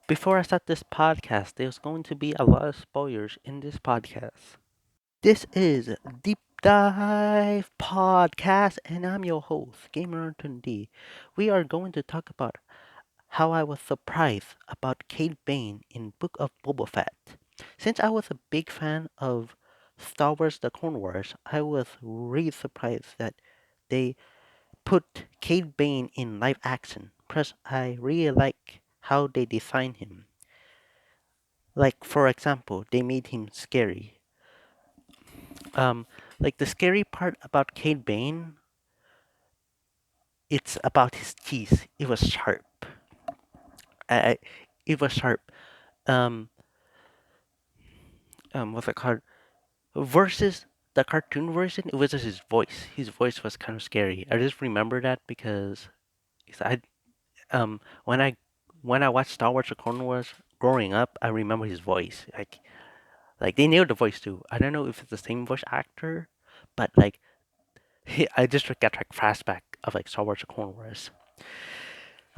Before I start this podcast, there's going to be a lot of spoilers in this podcast. This is Deep Dive Podcast, and I'm your host, Gamer D. We are going to talk about how I was surprised about Cad Bane in Book of Boba Fett. Since I was a big fan of Star Wars: The Clone Wars, I was really surprised that they put Cad Bane in live action. Plus, I really like how they designed him. Like for example, they made him scary. Um, like the scary part about Cade Bane, it's about his teeth. It was sharp. I it was sharp. Um, what's it called? Versus the cartoon version, it was just his voice. His voice was kind of scary. I just remember that because I when I watched Star Wars: The Clone Wars growing up, I remember his voice. Like they nailed the voice too. I don't know if it's the same voice actor, but like I just got like flashback of like Star Wars: The Clone Wars.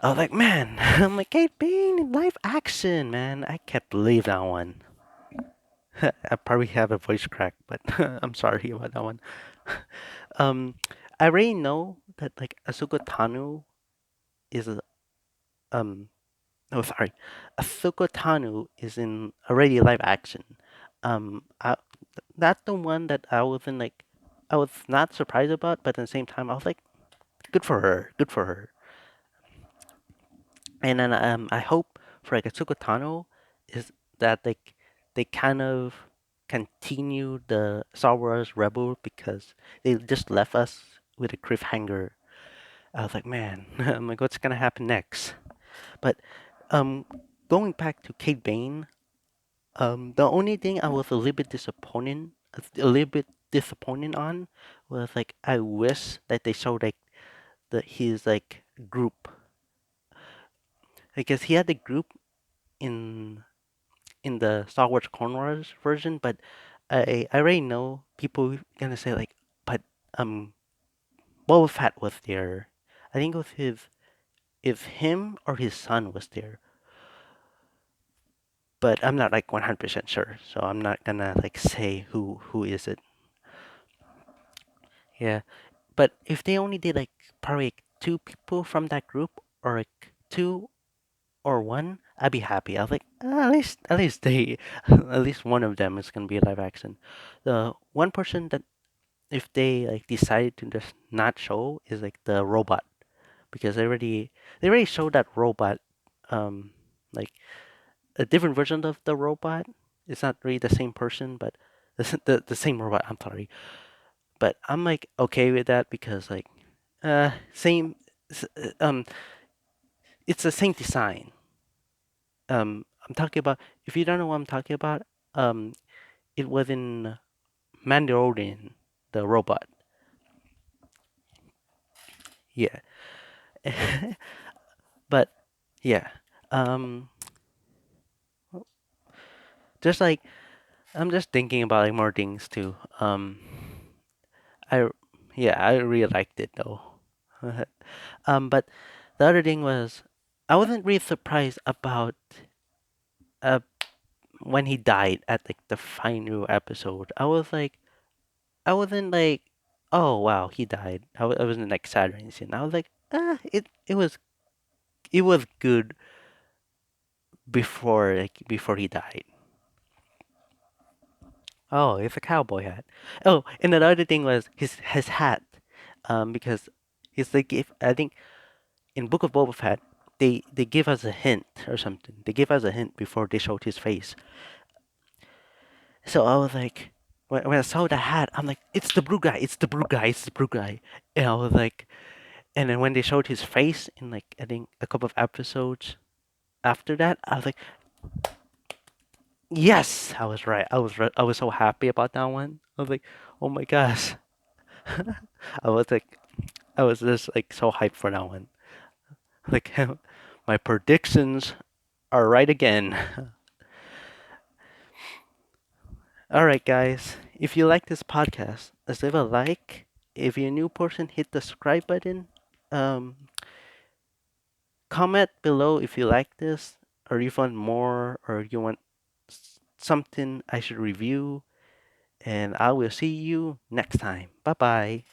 I was like, man, I'm like Kate Bane in live action, man. I can't believe that one. I probably have a voice crack, but I'm sorry about that one. um, I already know that like Asuka Tano is a oh sorry, Asuka Tano is in already live action. I, that's the one that I wasn't like I was not surprised about, but at the same time I was like, good for her, good for her. And then I hope for like a Tsukotano is that they kind of continue the Star Wars Rebel because they just left us with a cliffhanger. I was like, man, I'm like, what's gonna happen next? But um, going back to Kate Bane, the only thing I was a little bit disappointed on was like I wish that they showed like his like group because he had the group in the Star Wars Clone Wars version, but I already know people gonna say like, but um, Boba Fett was there. I think it was if him or his son was there, but I'm not like 100% sure, so I'm not gonna like say who is it. Yeah, but if they only did like probably like, two people from that group, or like two or one, I'd be happy. I was like, at least they, at least one of them is gonna be live action. The one person that if they like decided to just not show is like the robot because they already showed that robot um like a different version of the robot. It's not really the same person, but the same robot. I'm sorry, but I'm like okay with that because like same um it's the same design. I'm talking about if you don't know what I'm talking about, um it was in Mandalorian, the robot. Yeah. But yeah. Um just like I'm just thinking about like more things too. I yeah, I really liked it though. But the other thing was I wasn't really surprised about uh when he died at like the final episode. I wasn't like, oh wow, he died. I wasn't like sad or anything. I was like, it was good before he died. Oh, it's a cowboy hat. Oh, and the other thing was his hat. Because he's like if I think in Book of Boba Fett they give us a hint or something. They give us a hint before they showed his face. So I was like, when I saw the hat, I'm like, it's the blue guy, it's the blue guy, it's the blue guy. And I was like, and then when they showed his face in like I think a couple of episodes after that, I was like, yes, I was right. I was so happy about that one. I was like, oh my gosh. I was like, I was just like so hyped for that one. Like my predictions are right again. All right, guys. If you like this podcast, let's leave a like. If you're a new person, hit the subscribe button. Um, comment below if you like this. or you want more, or you want something I should review, and I will see you next time. Bye bye.